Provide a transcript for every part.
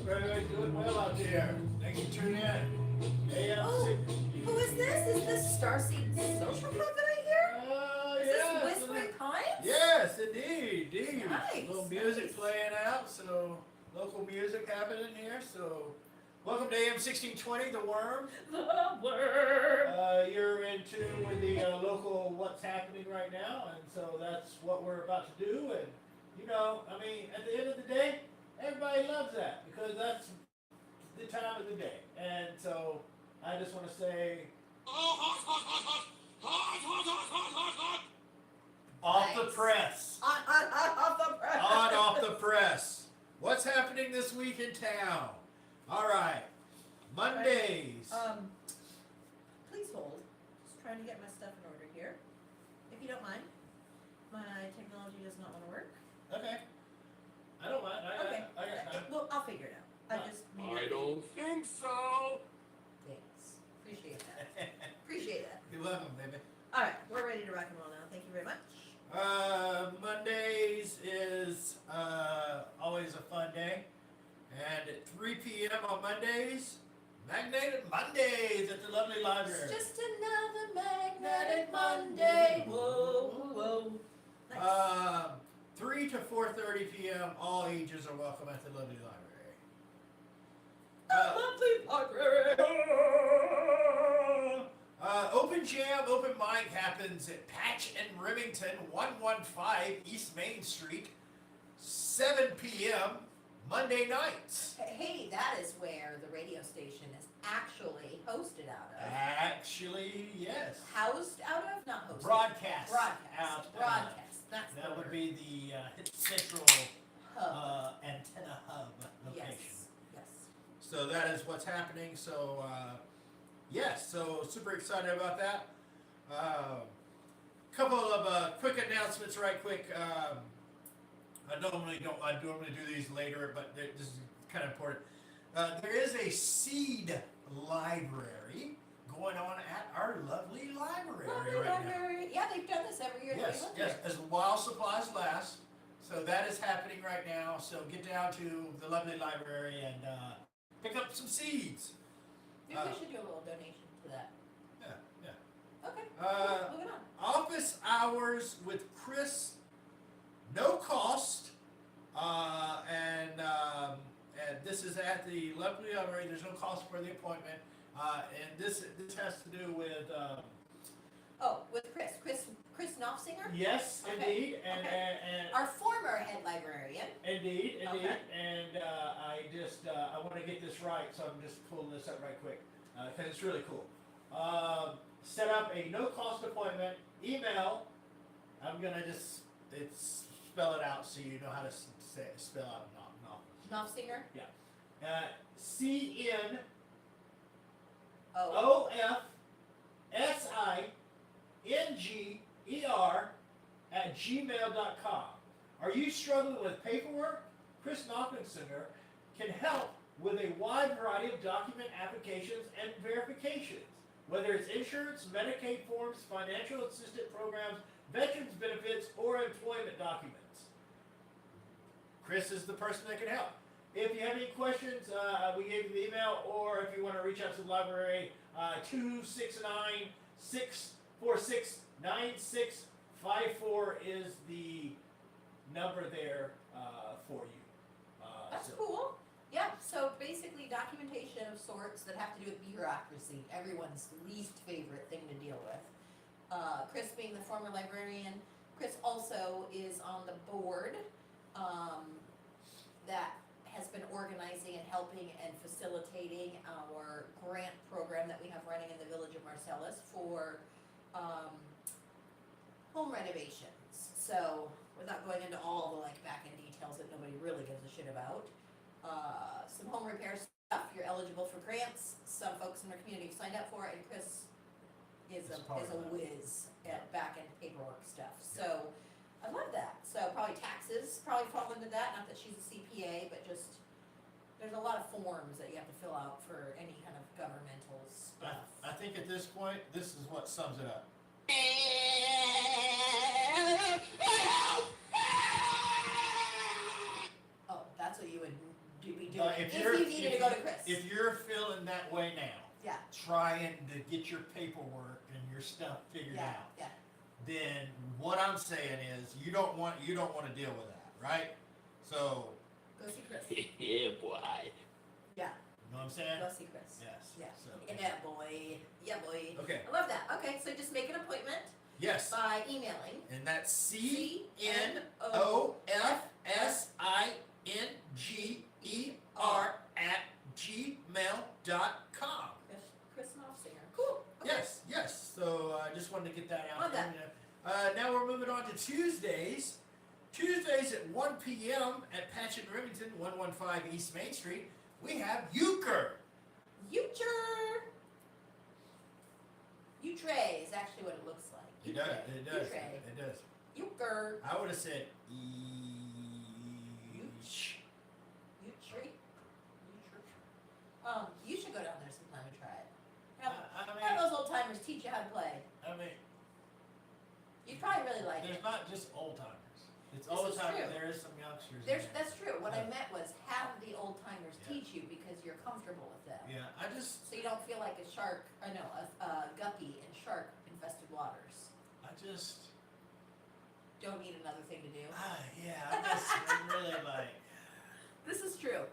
Hope everybody's doing well out there. Thanks for tuning in. Hey, Oh, who is this? Is this Starseed Social Club that I hear? Is yes. this Whispering Pines? Yes, indeed. Nice. Little music Nice. playing out, so local music happening here. So, welcome to AM 1620, The Worm. The Worm. You're in tune with the local what's happening right now, and so that's what we're about to do. And you know, I mean, at the end of the day, everybody loves that because that's the time of the day. And so I just want to say off the press. Off the press. On off the press. What's happening this week in town? All right. Mondays. Please hold. Just trying to get my stuff in order here. If you don't mind. My technology does not want to work. Okay. I don't mind. Okay. I got time. Well, I'll figure it out. I don't think so. Thanks. Appreciate that. Appreciate that. You're welcome, baby. All right, we're ready to rock and roll now. Thank you very much. Mondays is always a fun day. And at 3 p.m. on Mondays, Magnetic Mondays at the lovely library. It's just another magnetic Monday. Whoa, whoa. Nice. 3 to 4:30 p.m. All ages are welcome at the lovely library. Lovely library. Open Jam, Open Mic happens at Patch and Remington, 115 East Main Street, 7 p.m. Monday nights. Hey, that is where the radio station is actually hosted out of. Actually, yes. Housed out of? Not hosted. Broadcast. Broadcast. Broadcast. That's That the would word. be the Hit Central Hub. antenna hub location. Yes. So that is what's happening. So, yes, so super excited about that. Couple of quick announcements right quick. I normally do these later, but this is kind of important. There is a seed library going on at our lovely library right library. Yeah, they've done this every year. now. Yes, that we yes, live as while supplies last. So that is happening right now. So get down to the lovely library and pick up some seeds. there. Maybe we should do a little donation to that. Yeah. Okay. Cool. Moving on. Office hours with Chris, no cost, and this is at the lovely library. There's no cost for the appointment, and this has to do with With Chris Knopfsinger? yes, Okay. indeed, and Our former head librarian. indeed, Okay. and I want to get this right, so I'm just pulling this up right quick because it's really cool. Set up a no cost appointment. Email. I'm gonna just spell it out so you know how to spell out Knopfsinger? CNOFSINGER @gmail.com. Are you struggling with paperwork? Chris Knopfsinger can help with a wide variety of document applications and verifications, whether it's insurance, Medicaid forms, financial assistance programs, veterans benefits, or employment documents. Chris is the person that can help. If you have any questions, we gave you the email, or if you want to reach out to the library, 269-646-9654 is the number there for you. That's cool. Yeah, so basically documentation of sorts that have to do with bureaucracy, everyone's least favorite thing to deal with. Chris being the former librarian, Chris also is on the board that has been organizing and helping and facilitating our grant program that we have running in the village of Marcellus for home renovations. So without going into all the back end details that nobody really gives a shit about, some home repair stuff, you're eligible for grants. Some folks in our community have signed up for it, and Chris is a whiz at back end paperwork stuff. So I love that. So probably taxes probably fall into that. Not that she's a CPA, but just there's a lot of forms that you have to fill out for any kind of governmental stuff. I think at this point, this is what sums it up. Oh, that's what you would be doing But if you needed to go to Chris. If you're feeling that way now, Yeah. trying to get your paperwork and your stuff figured Yeah, out, yeah. then what I'm saying is you don't want to deal with that, right? So Go see Chris. Yeah, boy. Yeah. you know what I'm saying? Go see Chris. Yes. Yeah. So, Yeah, boy. Yeah, boy. okay. I love that. Okay, so just make an appointment Yes. by emailing And that's CNOFFSINGER@gmail.com. Chris Knopfsinger. Cool. Okay. Yes. So I just wanted to get that out Love there. Now we're moving on to Tuesdays. Tuesdays at 1 p.m. at Patch and Remington, 115 East Main Street, we have Euchre. Euchre. Eutre is actually what it looks like. It does. It does. Eutre. It does. Euchre. I would have said Eutre. You should go down there sometime and try it. Have I those old timers teach you how to play. mean, You'd probably really like there's it. not just old timers. It's This old is timers. true. There is some youngsters. in There's, there. that's true. What I Yeah. meant was have the old timers Yeah. teach you because you're comfortable with them. Yeah, I just, So you don't feel like a shark, or no, a guppy in shark infested waters. Don't need another thing to do. I'm really like, This is true.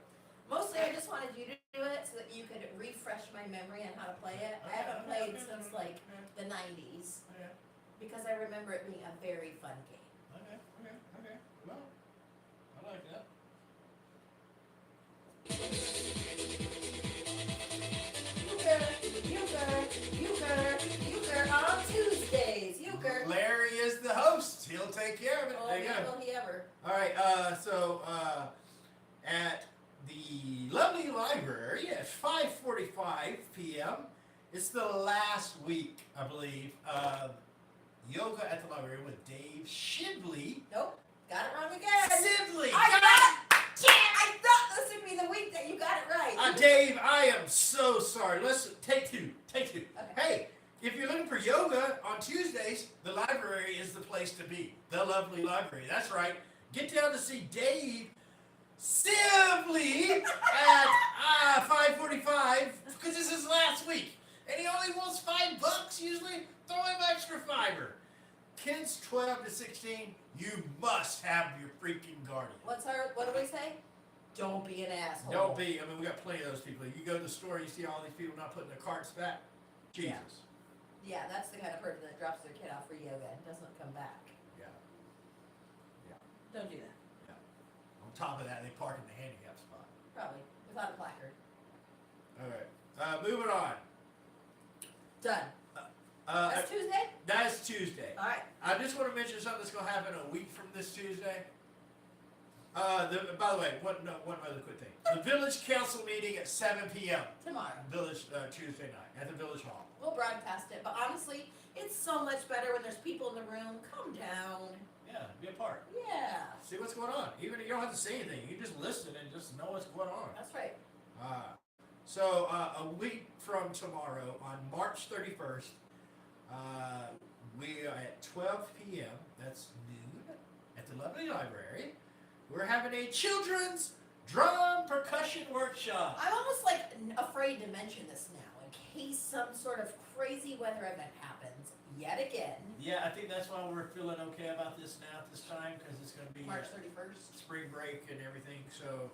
Mostly I just wanted you to do it so that you could refresh my memory on how to play it. I haven't played since like the 90s Okay. because I remember it being a very fun game. Okay. Well, I like that. Euchre on Tuesdays. Euchre. Larry is the host. He'll take care of it. Oh, There you man, go. will he ever? All right. So at the lovely library at 5:45 p.m. It's the last week, I believe, of yoga at the library with Dave Shibley. Nope. Got it wrong again. Sibley. I thought this would be the week that you got it right. Dave, I am so sorry. Let's take two. Okay. Hey, if you're looking for yoga on Tuesdays, the library is the place to be. The lovely library. That's right. Get down to see Dave Sibley at 5:45 because this is last week, and he only wants $5 usually. Throw him extra fiber. Kids 12 to 16, you must have your freaking guardian. What do we say? Don't be an asshole. Don't be. I mean, we got plenty of those people. You go to the store, you see all these people not putting their carts back. Jesus. Yeah, that's the kind of person that drops their kid off for yoga and doesn't come back. Yeah. Don't do that. On top of that, they park in the handicap spot. Probably. Without a placard. All right. Moving on. Done. That's Tuesday? That's Tuesday. Alright. I just want to mention something that's going to happen a week from this Tuesday. By the way, one other quick thing. The village council meeting at 7 p.m. Tomorrow. Tuesday night at the village hall. We'll broadcast it, but honestly, it's so much better when there's people in the room. Calm down. Yeah, be a part. Yeah. See what's going on. Even if you don't have to say anything, you can just listen and just know what's going on. That's right. So a week from tomorrow, on March 31st, we are at 12 p.m. That's noon at the lovely library. We're having a children's drum percussion workshop. I'm almost like afraid to mention this now in case some sort of crazy weather event happens yet again. Yeah, I think that's why we're feeling okay about this now at this time, because it's going to be March 31st. spring break and everything. So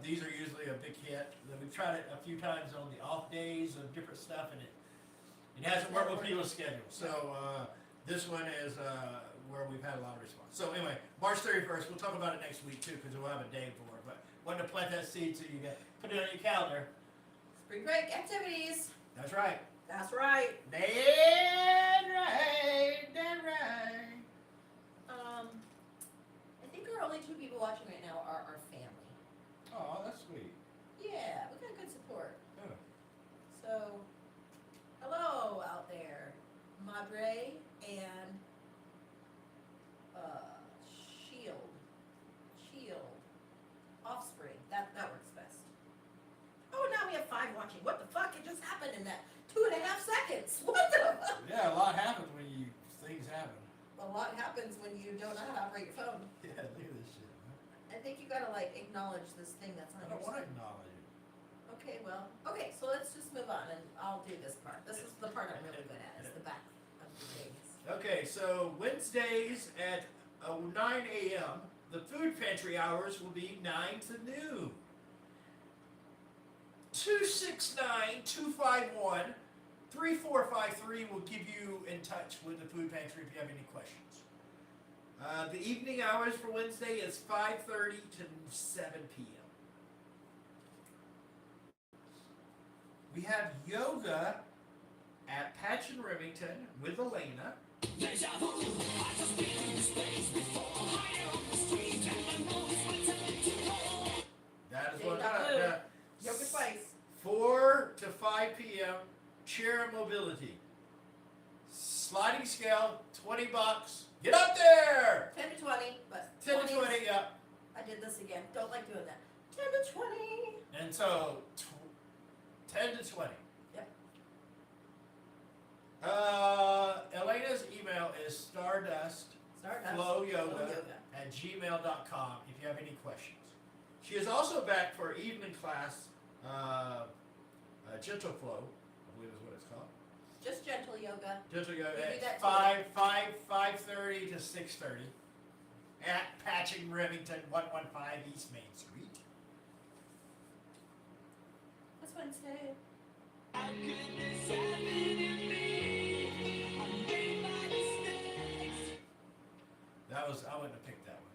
these are usually a big hit. We've tried it a few times on the off days of different stuff, and it hasn't worked with people's schedules. So this one is where we've had a lot of response. So anyway, March 31st, we'll talk about it next week too, because we'll have a day for it. But wanted to plant that seed so you can put it on your calendar. Spring break activities. That's right. That's right. Dead right. I think our only two people watching right now are our family. Oh, that's sweet. Yeah, we got good support. Yeah. So, hello out there, Madre and Shield, Offspring. That works best. Oh, now we have 5 watching. What the fuck? It just happened in that 2.5 seconds. What the fuck? Yeah, a lot happens when things happen. A lot happens when you don't know how to operate your phone. Yeah, look at this shit. Man. I think you gotta like acknowledge this thing that's on I your technology. Okay, well, okay, so let's just move on and I'll do this part. This is the part I'm really good at, is the back of the things. Okay, so Wednesdays at 9 a.m., the food pantry hours will be 9 to noon. 269-251-3453 will give you in touch with the food pantry if you have any questions. The evening hours for Wednesday is 5:30 to 7 p.m. We have yoga at Patch and Remington with Elena. That is what Yoga twice. 4 to 5 p.m. chair mobility. Sliding scale, $20. Get up there! 10 to 20, but 10 to 20, is- yeah. I did this again. Don't like doing that. 10 to 20. And so, 10 to 20. Yep. Elena's email is stardustflowyoga@gmail.com if you have any questions. She is also back for evening class, Gentle Flow, I believe is what it's called. Just gentle yoga. Gentle Yoga We do that at too. 5:30 to 6:30 at Patching Remington, 115 East Main Street. That's Wednesday. I wouldn't have picked that one.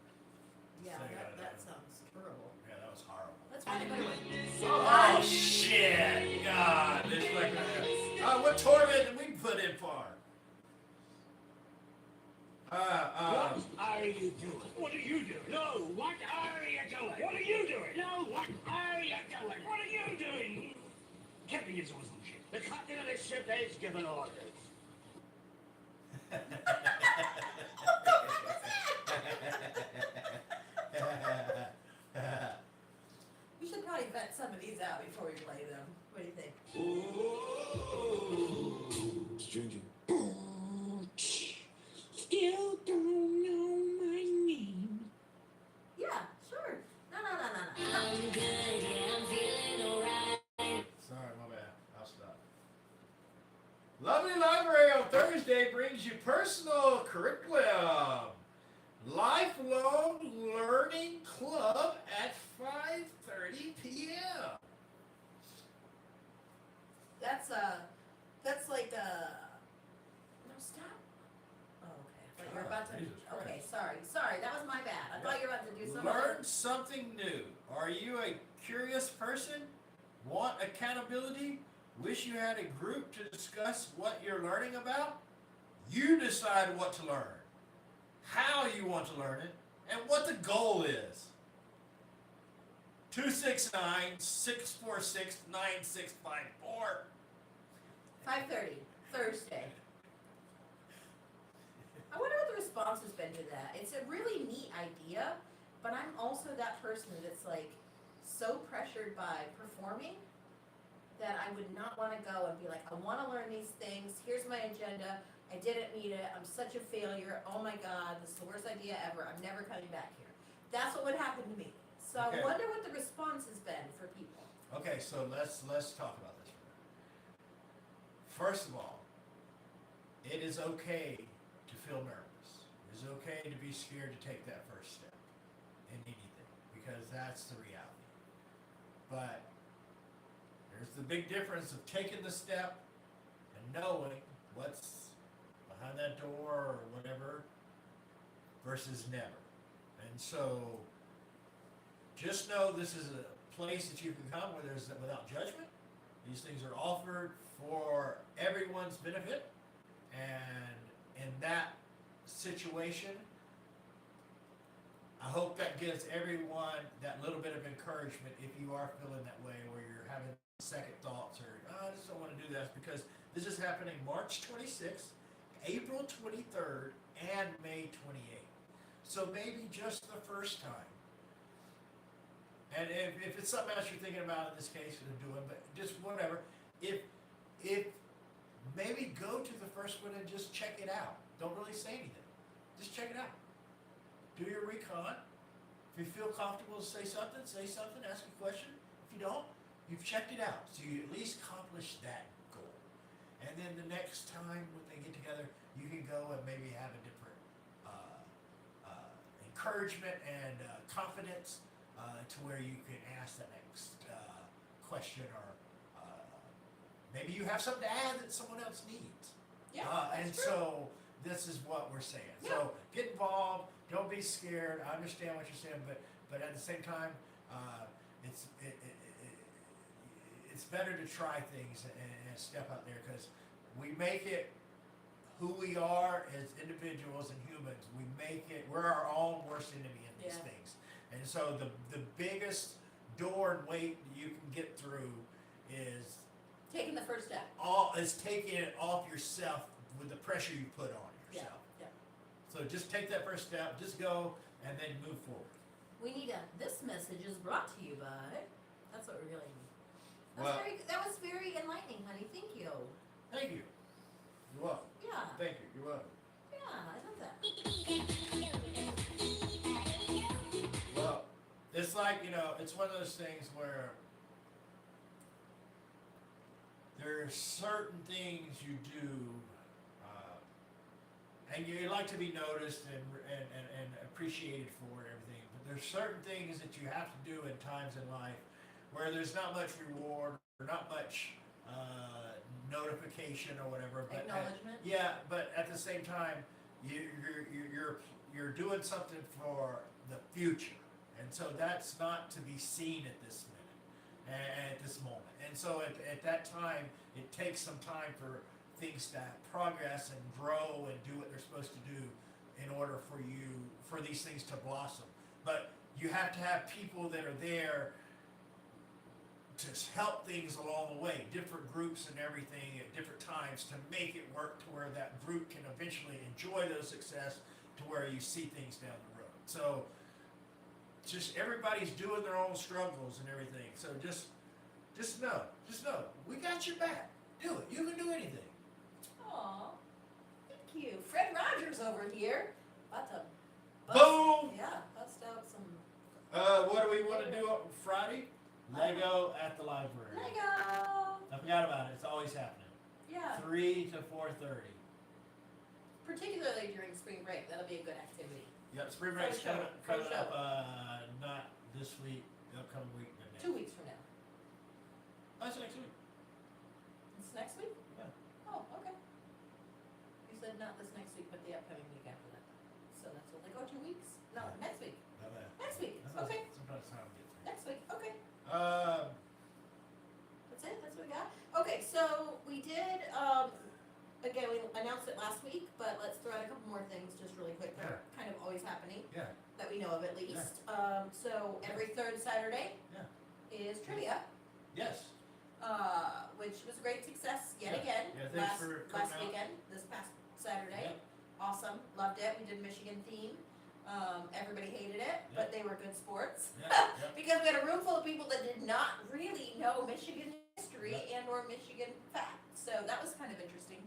Yeah, So you gotta that do it. sounds terrible. Yeah, that was horrible. Let's find a better one. Oh shit! God, this like what torment did we put in for? What are you doing? What are you doing? No, what are you doing? What are you doing? No, what are you doing? What are you doing? Captain is on some shit. The captain of this ship has given orders. We should probably vet some of these out before we play them. What do you think? Ooh, it's changing. Still don't know my name. Yeah, sure. No. I'm good, yeah, I'm feeling alright. Sorry, my bad. I'll stop. Lovely Library on Thursday brings you personal curriculum. Lifelong Learning Club at 5:30 p.m. That's like no, stop. Oh, okay. I thought you were about to. Jesus Christ. Okay, sorry. That was my bad. I thought you were about to do something. Learn something new. Are you a curious person? Want accountability? Wish you had a group to discuss what you're learning about? You decide what to learn, how you want to learn it, and what the goal is. 269-646-9654. 5:30 Thursday. I wonder what the response has been to that. It's a really neat idea, but I'm also that person that's like so pressured by performing that I would not want to go and be like, I want to learn these things. Here's my agenda. I didn't meet it. I'm such a failure. Oh my God, this is the worst idea ever. I'm never coming back here. That's what would happen to me. So Okay. I wonder what the response has been for people. Okay, so let's talk about this. First of all, it is okay to feel nervous. It is okay to be scared to take that first step in anything, because that's the reality. But there's the big difference of taking the step and knowing what's behind that door or whatever versus never. And so just know this is a place that you can come where there's without judgment. These things are offered for everyone's benefit, and in that situation, I hope that gives everyone that little bit of encouragement if you are feeling that way, where you're having second thoughts or, I just don't want to do this, because this is happening March 26th, April 23rd, and May 28th. So maybe just the first time. And if it's something else you're thinking about in this case and doing, but just whatever, if maybe go to the first one and just check it out. Don't really say anything. Just check it out. Do your recon. If you feel comfortable to say something, ask a question. you don't, you've checked it out. So you at least accomplished that goal. And then the next time when they get together, you can go and maybe have a different encouragement and confidence to where you can ask the next question, or maybe you have something to add that someone else needs. Yeah, And that's true. so this is what we're saying. Yeah. So get involved. Don't be scared. I understand what you're saying, but at the same time, it's better to try things and step out there, because we make it who we are as individuals and humans. We're our own worst enemy in these Yeah. things. And so the biggest door and weight you can get through is Taking the first step. taking it off yourself with the pressure you put on yourself. Yeah. So just take that first step, just go, and then move forward. We need this message is brought to you by. That's what we really need. Well- That was very enlightening, honey. Thank you. Thank you. You're welcome. Yeah. Thank you. You're welcome. Yeah, I love that. Well, it's like, it's one of those things where there are certain things you do, and you like to be noticed and appreciated for and everything, but there's certain things that you have to do in times in life where there's not much reward or not much notification or whatever. But Acknowledgement. but at the same time, you're doing something for the future, and so that's not to be seen at this minute, at this moment. And so at that time, it takes some time for things to progress and grow and do what they're supposed to do in order for these things to blossom. But you have to have people that are there to help things along the way, different groups and everything at different times, to make it work to where that group can eventually enjoy those success to where you see things down the road. So just everybody's doing their own struggles and everything. So just know, we got your back. Do it. You can do anything. Aw, thank you. Fred Rogers over here. About to Boom! Yeah, bust out some What do we want to do on Friday? Lego at the library. Lego. I forgot about it. It's always happening. Yeah, 3 to 4:30. particularly during spring break. That'll be a good activity. Yep, spring break's Pro show. coming Pro up. Not this week. The upcoming week. But next. 2 weeks from now. Oh, it's next week. It's next week? Yeah. Oh, okay. You said not this next week, but the upcoming week after that. So that's what, 2 weeks? No, next week. Not bad. Next week. That's Okay. Sometimes time gets me. Next week. Okay. Um, That's it. That's what we got. Okay, so we did. Again, we announced it last week, but let's throw out a couple more things just really quick. They're kind of always happening yeah. that we know of at least. So every third Saturday is trivia, Yes. which was a great success yet Yeah. again. Yeah, thanks for coming last out. weekend, this past Saturday. Yep. Awesome, loved it. We did Michigan theme. Everybody hated it, but they were good sports. Yeah. Yep. Because we had a room full of people that did not really know Michigan history and or Michigan facts. So that was kind of interesting.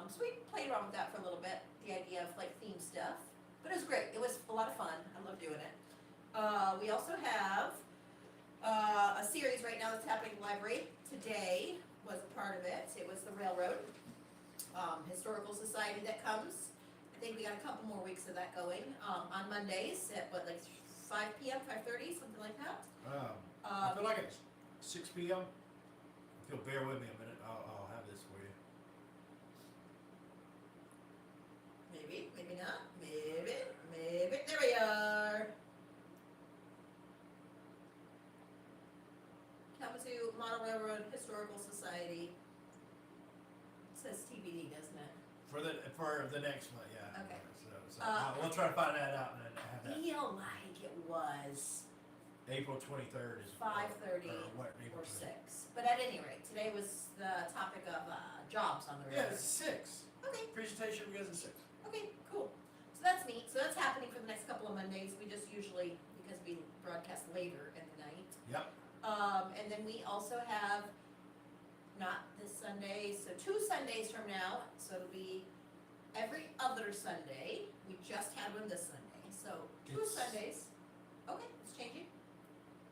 So we played around with that for a little bit, the idea of theme stuff. But it was great. It was a lot of fun. I love doing it. We also have a series right now that's happening in the library. Today was a part of it. It was the Railroad Historical Society that comes. I think we got a couple more weeks of that going on Mondays at 5 p.m., 5:30, something like that. I feel like it's 6 p.m. If you'll bear with me a minute, I'll have this for you. Maybe, maybe not. Maybe. There we are. Kalamazoo Model Railroad Historical Society. It says TBD, doesn't it? For the next one, yeah. Okay. So we'll try to find that out and have that. Feel like it was April 23rd is 5:30 or what? April or 23rd. 6. But at any rate, today was the topic of jobs on the Yeah, railroad. it's 6. Okay. Presentation begins at 6. Okay, cool. So that's neat. So that's happening for the next couple of Mondays. We just usually, because we broadcast later in the night. Yep. And then we also have, not this Sunday, so 2 Sundays from now, so it'll be every other Sunday. We just had one this Sunday, so 2 It's- Sundays. Okay, it's changing.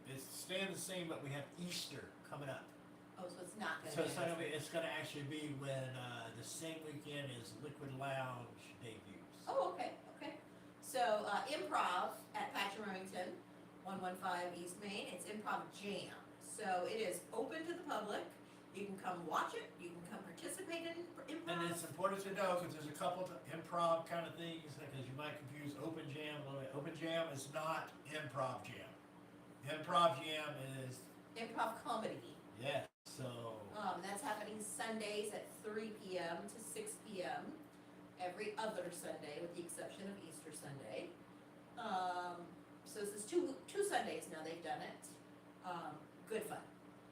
It's staying the same, but we have Easter coming up. Oh, so it's not So gonna be. it's gonna actually be when the same weekend as Liquid Lounge debuts. Oh, okay, okay. So, improv at Patch Remington, 115 East Main. It's Improv Jam. So it is open to the public. You can come watch it. You can come participate in improv. And it's important to know because there's a couple of improv kind of things because you might confuse open jam a little bit. Open jam is not improv jam. Improv jam is Improv comedy. yeah. So That's happening Sundays at 3 p.m. to 6 p.m. every other Sunday, with the exception of Easter Sunday. So this is two Sundays now they've done it. Good fun,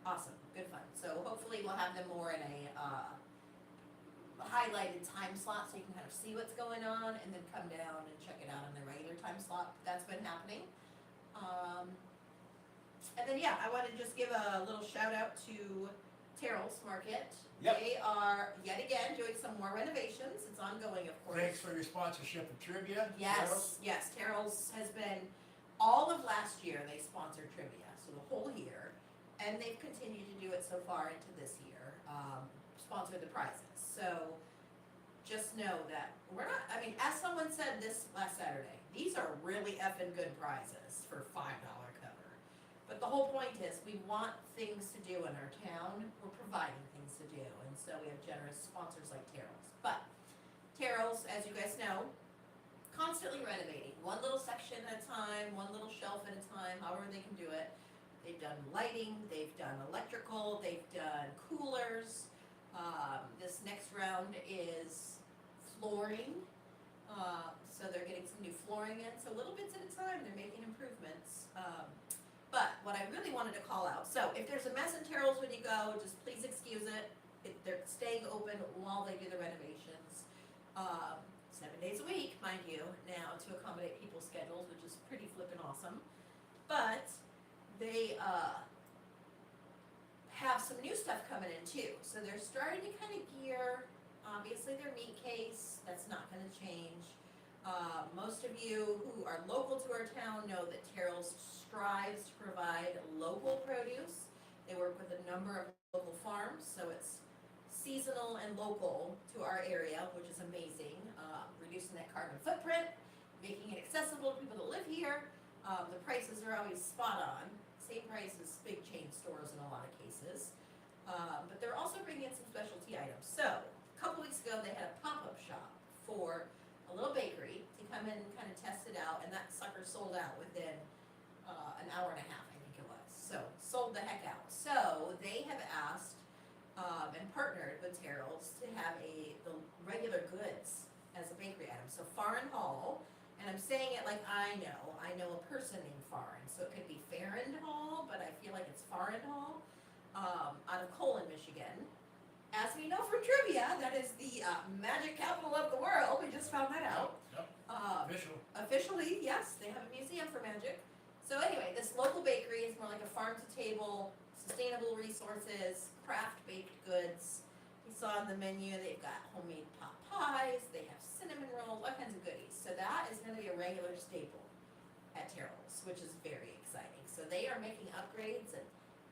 awesome, good fun. So hopefully we'll have them more in a highlighted time slot so you can kind of see what's going on, and then come down and check it out in the regular time slot. That's been happening. And then I want to just give a little shout out to Terrell's Market. Yep. They are yet again doing some more renovations. It's ongoing, of course. thanks for your sponsorship of trivia. Yes, yes. Terrell's has been all of last year. They sponsored trivia, so the whole year, and they've continued to do it so far into this year. Sponsor the prizes. So just know that we're not. I mean, as someone said this last Saturday, these are really effing good prizes for $5 cover. But the whole point is, we want things to do in our town. We're providing things to do, and so we have generous sponsors like Terrell's. But Terrell's, as you guys know, constantly renovating, one little section at a time, one little shelf at a time, however they can do it. They've done lighting, they've done electrical, they've done coolers. This next round is flooring. So they're getting some new flooring in. So little bits at a time, they're making improvements. But what I really wanted to call out, so if there's a mess in Terrell's when you go, just please excuse it. They're staying open while they do the renovations. 7 days a week, mind you, now to accommodate people's schedules, which is pretty flippin' awesome. But they have some new stuff coming in too. So they're starting to kind of gear, obviously their meat case, that's not gonna change. Most of you who are local to our town know that Terrell's strives to provide local produce. They work with a number of local farms, so it's seasonal and local to our area, which is amazing. Reducing that carbon footprint, making it accessible to people that live here. The prices are always spot on, same price as big chain stores in a lot of cases. But they're also bringing in some specialty items. So a couple weeks ago, they had a pop-up shop for a little bakery to come in and kind of test it out, and that sucker sold out within an hour and a half, I think it was. So sold the heck out. So they have asked and partnered with Terrell's to have the regular goods as a bakery item. So Farron Hall, and I'm saying it like I know a person named Farron, so it could be Farron Hall, but I feel like it's Farron Hall, out of Colon, Michigan. As we know from trivia, that is the magic capital of the world. We just found that out. Yep. Official. Officially, yes, they have a museum for magic. So anyway, this local bakery is more like a farm to table, sustainable resources, craft baked goods. You saw on the menu, they've got homemade pot pies, they have cinnamon rolls, all kinds of goodies. So that is going to be a regular staple at Terrell's, which is very exciting. So they are making upgrades and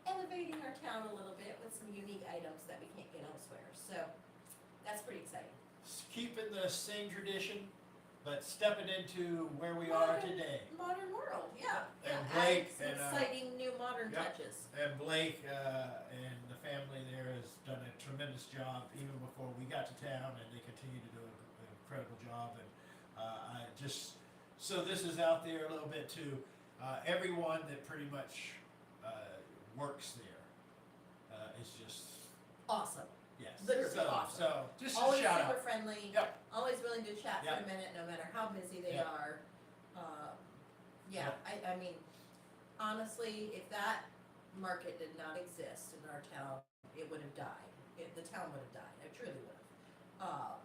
elevating our town a little bit with some unique items that we can't get elsewhere. So that's pretty exciting. Keeping the same tradition, but stepping into where we are today. Modern world, yeah. And yeah. Blake some and, exciting new modern yep. touches. And Blake and the family there has done a tremendous job even before we got to town, and they continue to do an incredible job. And I just so this is out there a little bit to everyone that pretty much works there is just Awesome. yes. Literally so, awesome. So just a Always shout super out. friendly. Yep. Always willing to chat for Yep. a minute, no matter how busy they Yep. are. Yeah, I mean, honestly, if that market did not exist in our town, it would have died. The town would have died. It truly would have.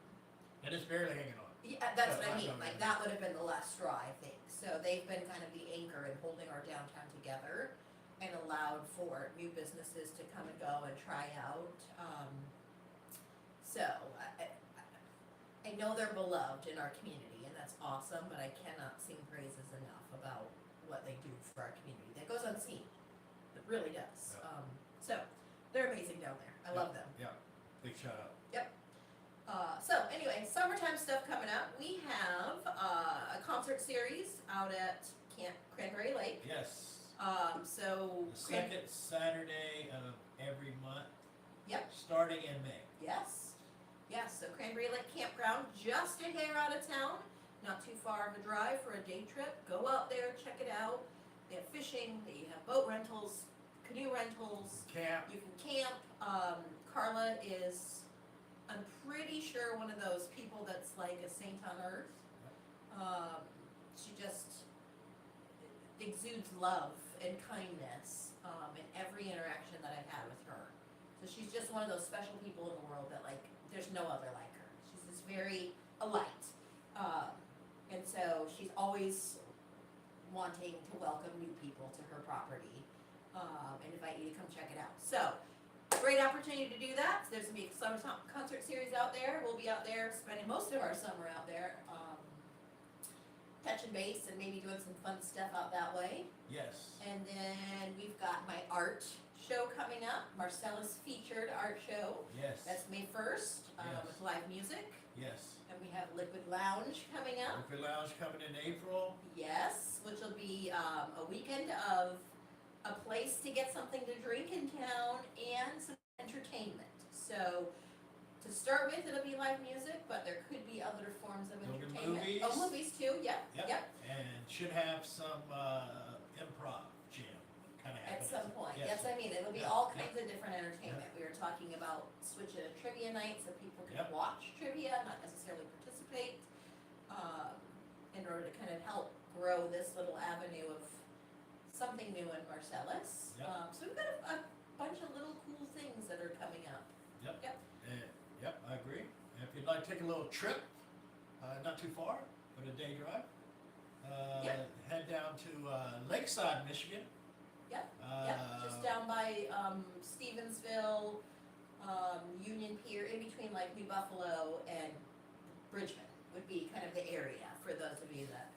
And it's barely hanging on. Yeah, that's So what I that's mean. what I Like mean. that would have been the last straw, I think. So they've been kind of the anchor in holding our downtown together and allowed for new businesses to come and go and try out. So I know they're beloved in our community, and that's awesome. But I cannot sing praises enough about what they do for our community. That goes unseen. really does. Yeah. So they're amazing down there. I love them. Yeah, big shout out. So anyway, summertime stuff coming up. We have a concert series out at Camp Cranberry Lake. Yes. So The second Saturday of every month. Yep. Starting in May. Yes. So Cranberry Lake Campground, just a hair out of town, not too far of a drive for a day trip. Go out there, check it out. They have fishing, they have boat rentals, canoe rentals. Camp. You can camp. Carla is, I'm pretty sure, one of those people that's like a saint on earth. She just exudes love and kindness in every interaction that I've had with her. So she's just one of those special people in the world that, like, there's no other like her. She's just very a light. And so she's always wanting to welcome new people to her property and invite you to come check it out. So, great opportunity to do that. There's going to be a summer concert series out there. We'll be out there spending most of our summer out there touching base and maybe doing some fun stuff out that way. Yes. And then we've got my art show coming up, Marcellus featured art show. Yes. That's May 1st Yes. with live music. Yes. And we have Liquid Lounge coming up. Liquid Lounge coming in April. Yes, which will be a weekend of a place to get something to drink in town and some entertainment. So to start with, it'll be live music, but there could be other forms of There'll be entertainment. movies. Oh, movies too. Yep. And should have some improv jam kind of At some point. Yes. Yes, I mean, it'll be Yeah, all yeah. kinds of different entertainment. We were talking about switching a trivia night so people can Yep. watch trivia, not necessarily participate, in order to kind of help grow this little avenue of something new in Marcellus. Yep. So we've got a bunch of little cool things that are coming up. Yep, I agree. And if you'd like to take a little trip, not too far, but a day drive, head down to Lakeside, Michigan. Yep, just down by Stevensville, Union Pier, in between like New Buffalo and Bridgman would be kind of the area for those of you that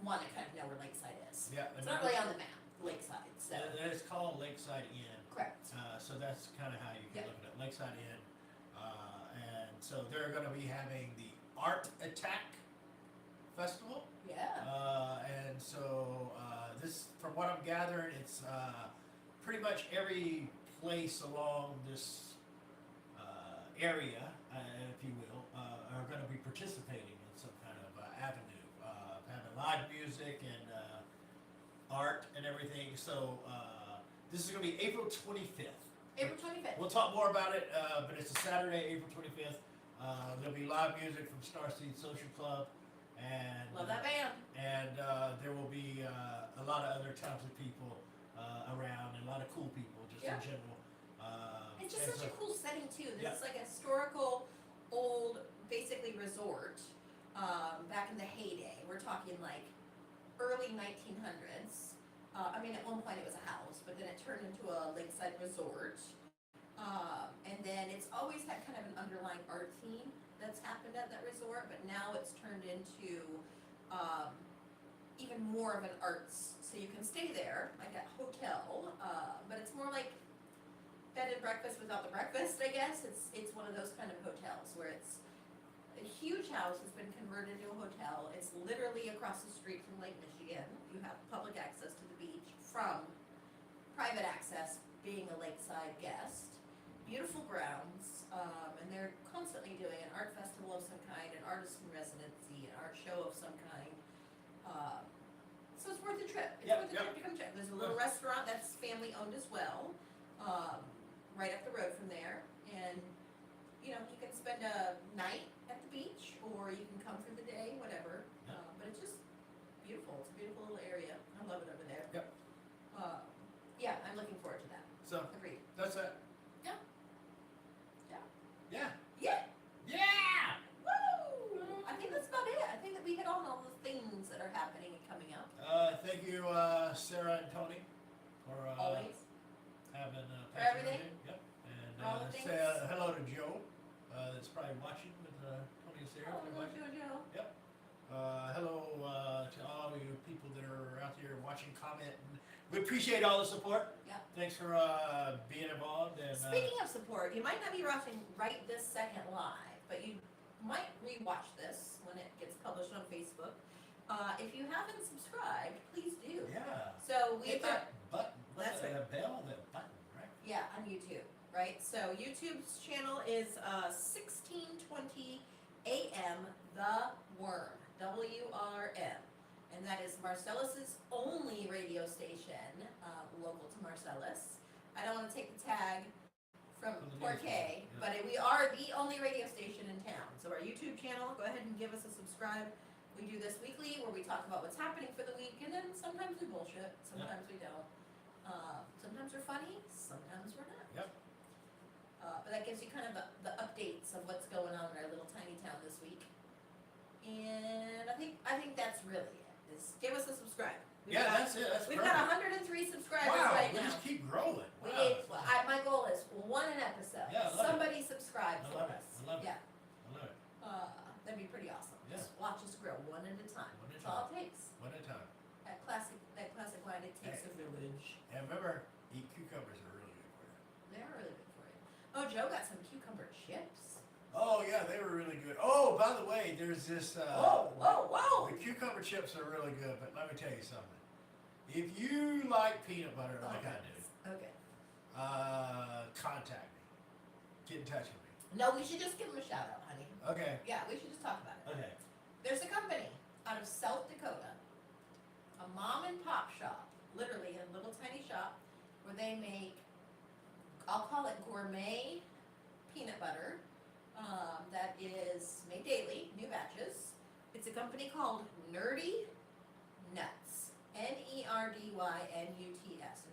want to kind of know where Lakeside is. Yeah, It's not really on the map, Lakeside, so. It's called Lakeside Inn. Correct. So that's kind of how you can Yep. look at it, Lakeside Inn. And so they're going to be having the Art Attack Festival. Yeah. And so this, from what I'm gathering, it's pretty much every place along this area, if you will, are going to be participating in some kind of avenue, having live music and art and everything. So this is going to be April 25th. April 25th. We'll talk more about it, but it's a Saturday, April 25th. There'll be live music from Starseed Social Club, and Love that band. and there will be a lot of other talented people around, and a lot of cool people just Yeah. in general. It's just and such a so- cool setting too. This Yeah. is like a historical, old, basically resort back in the heyday. We're talking like early 1900s. I mean, at one point it was a house, but then it turned into a lakeside resort. And then it's always had kind of an underlying art theme that's happened at that resort, but now it's turned into even more of an arts. So you can stay there, like a hotel, but it's more like bed and breakfast without the breakfast, I guess. It's one of those kind of hotels where it's a huge house has been converted into a hotel. It's literally across the street from Lake Michigan. You have public access to the beach from private access, being a lakeside guest. Beautiful grounds, and they're constantly doing an art festival of some kind, an artist in residency, an art show of some kind. So it's worth a trip. It's Yep, worth a yep. trip to come check. There's a little restaurant that's family owned as well, right up the road from there. And you know, you can spend a night at the beach, or you can come for the day, whatever. Yep. But it's just beautiful. It's a beautiful little area. I love it over there. Yep. Yeah, I'm looking forward to that. So Agreed. that's it. Yeah. Yeah. Yeah. Yeah. Woo! I think that's about it. I think that we hit on all the things that are happening and coming up. Thank you, Sarah and Tony, for Always. having For everything? Yep. And For all the say things? hello to Joe, that's probably watching with Tony and Sarah. Oh, They're hello, watching. Jojo. Hello to all of you people that are out there watching, commenting, We appreciate all the support. Yep. Thanks for being involved. And Speaking of support, you might not be watching right this second live, but you might rewatch this when it gets published on Facebook. If you haven't subscribed, please do. yeah. So we Hit that button. What's That's that? A bell? That button, right? Yeah, on YouTube, right? So YouTube's channel is 1620 AM The Worm, WRM, and that is Marcellus's only radio station, local to Marcellus. I don't want to take the tag from From the 4K, news, yeah. but we are the only radio station in town. So our YouTube channel, go ahead and give us a subscribe. We do this weekly where we talk about what's happening for the week, and then sometimes we bullshit, sometimes we don't. Sometimes we're funny, sometimes we're not. Yep. But that gives you kind of the updates of what's going on in our little tiny town this week. And I think that's really it. Is give us a subscribe. That's it. That's We've perfect. got 103 subscribers Wow, right we now. just keep growing. We Wow. need, my goal is one an episode. Yeah, I love it. Somebody subscribe I for love it. us. I love it. Yeah, I love it. that'd be pretty awesome. Yeah. Just watch us grow one at a time. One at a That's all it takes. One at a time. That classic line, it takes a village. And remember, eat cucumbers are really good for you. They're really good for you. Oh, Joe got some cucumber chips. Oh yeah, they were really good. Oh, by the way, there's this. Whoa! The cucumber chips are really good, but let me tell you something. If you like peanut butter like I do, Okay. contact me. Get in touch with me. No, we should just give them a shout out, honey. Okay. Yeah, we should just talk about it. Okay. There's a company out of South Dakota, a mom and pop shop, literally a little tiny shop, where they make, I'll call it gourmet peanut butter, that is made daily, new batches. It's a company called Nerdy Nuts, Nerdynuts,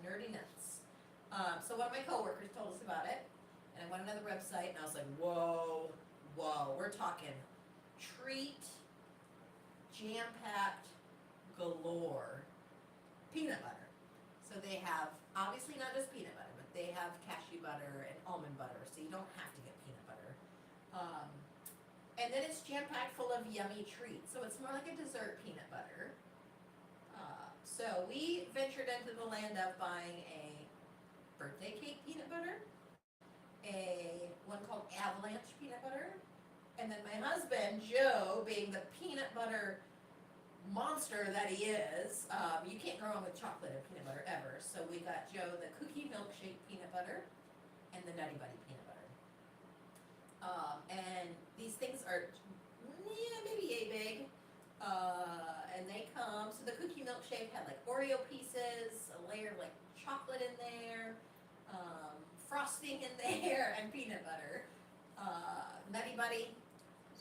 Nerdy Nuts. So one of my coworkers told us about it, and I went on another website, and I was like, whoa, we're talking treat, jam-packed, galore peanut butter. So they have, obviously not just peanut butter, but they have cashew butter and almond butter, so you don't have to get peanut butter. And then it's jam-packed full of yummy treats, so it's more like a dessert peanut butter. So we ventured into the land of buying a birthday cake peanut butter, one called avalanche peanut butter, and then my husband, Joe, being the peanut butter monster that he is, you can't go wrong with chocolate and peanut butter ever, so we got Joe the cookie milkshake peanut butter and the Nutty Buddy peanut butter. And these things are, maybe yay big, and they come, so the cookie milkshake had like Oreo pieces, a layer of like chocolate in there, frosting in there, and peanut butter. Nutty Buddy,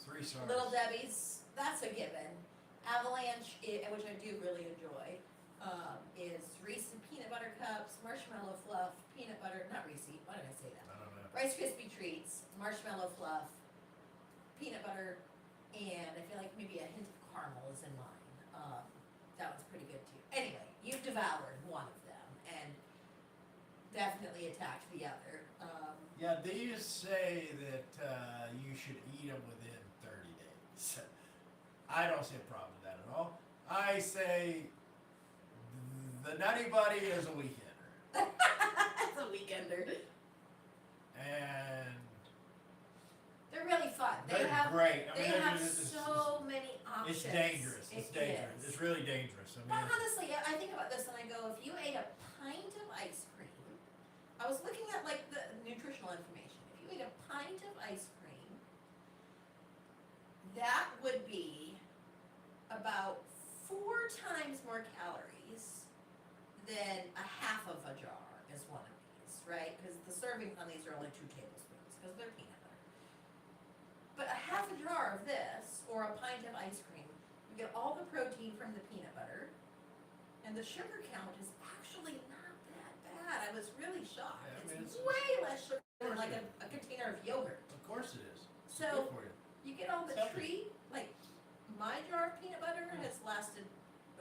3 stars. Little Debbie's, that's a given. Avalanche, which I do really enjoy, is Reese peanut butter cups, marshmallow fluff, peanut butter, not Reese, why did I say that? I don't know. Rice Krispie treats, marshmallow fluff, peanut butter, and I feel like maybe a hint of caramel is in mine. That one's pretty good too. Anyway, you've devoured one of them and definitely attacked the other. Yeah, these say that you should eat them within 30 days. I don't see a problem with that at all. I say the Nutty Buddy is a weekender. It's a weekender. And They're really fun. they're They have great. I they mean, have it's so many options. It's dangerous. It's It dangerous. is. It's really dangerous. I But mean, honestly, I think about this and I go, if you ate a pint of ice cream, I was looking at like the nutritional information. If you ate a pint of ice cream, that would be about 4 times more calories than a half of a jar is one of these, right? Because the serving on these are only 2 tablespoons because they're peanut butter. But a half a jar of this, or a pint of ice cream, you get all the protein from the peanut butter, and the sugar count is actually not that bad. I was really shocked. Yeah, I mean, it's it's- way less sugar than like a container of yogurt. of course it is. It's So good for you. you get all the It's healthy. treat, like my jar of peanut butter has lasted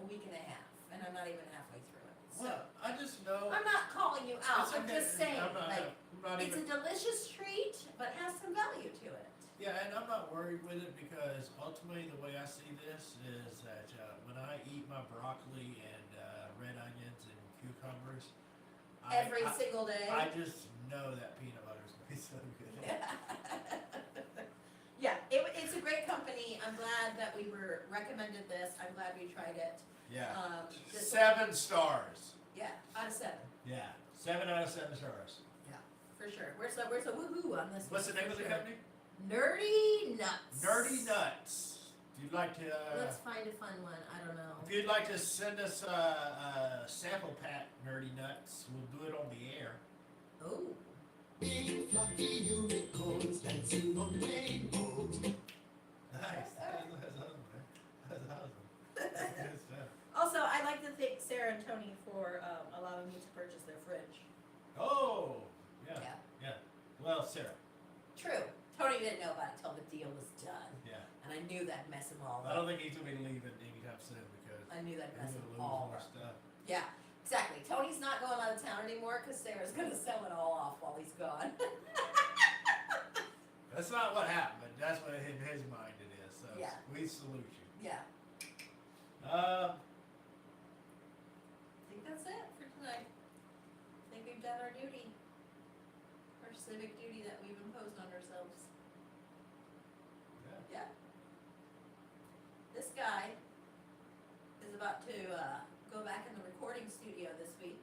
a week and a half, and I'm not even halfway through it. So Well, I just know. I'm not calling you out. It's I'm okay. just saying, I'm not, like, I'm not it's even. a delicious treat, but has some value to it. Yeah, and I'm not worried with it because ultimately the way I see this is that when I eat my broccoli and red onions and cucumbers. Every single day. I just know that peanut butter is going to be so good. Yeah, it's a great company. I'm glad that we were recommended this. I'm glad we tried it. Yeah. This- 7 stars. Yeah, out of 7. Yeah. 7 out of 7 stars. For sure. Where's the woohoo on this What's the one? name of the For company? sure. Nerdy Nuts. Nerdy Nuts. If you'd like to, Let's find a fun one. I don't know. if you'd like to send us a sample pack, Nerdy Nuts, we'll do it on the air. Oh. Big fluffy unicorns dancing on rainbows. Nice. That's awesome. That's awesome. That's good stuff. Also, I'd like to thank Sarah and Tony for allowing me to purchase their fridge. Oh, yeah. Yeah. Yeah. Well, Sarah. True. Tony didn't know about it until the deal was done. Yeah. And I knew that'd mess him all I up. don't think he's going to be leaving anytime soon because I knew that'd we're mess going him to lose all more up. stuff. Yeah, exactly. Tony's not going out of town anymore because Sarah's going to sell it all off while he's gone. That's not what happened, but that's what in his mind it is. So Yeah. we salute you. Yeah. Uh, I think that's it for tonight. I think we've done our duty. Our civic duty that we've imposed on ourselves. yeah. Yeah. This guy is about to go back in the recording studio this week.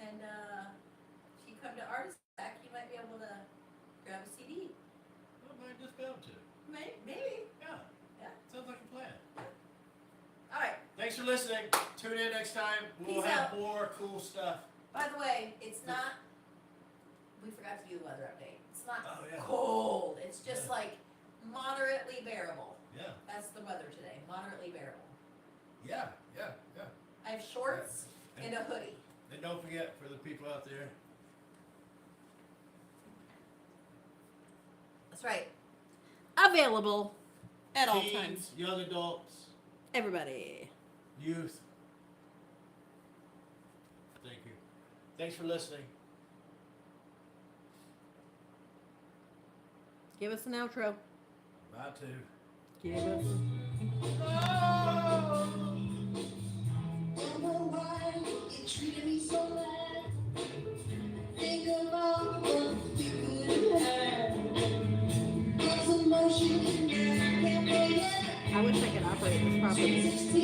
And if you come to Artistack, you might be able to grab a CD. Well, might just be able to. Maybe. Yeah. Yeah. Sounds like a plan. All right. Thanks for listening. Tune in next time. We'll Peace have out. more cool stuff. By the way, it's not. We forgot to do the weather update. It's not Oh, yeah. cold. It's just Yeah. like moderately bearable. Yeah. That's the weather today. Moderately bearable. Yeah. Yeah. Yeah. I have shorts and a hoodie. And don't forget for the people out there. That's right. Available at all teens, times. young adults, Everybody. youth. Thank you. Thanks for listening. Give us an outro. About to. Give us. Don't know why you treated me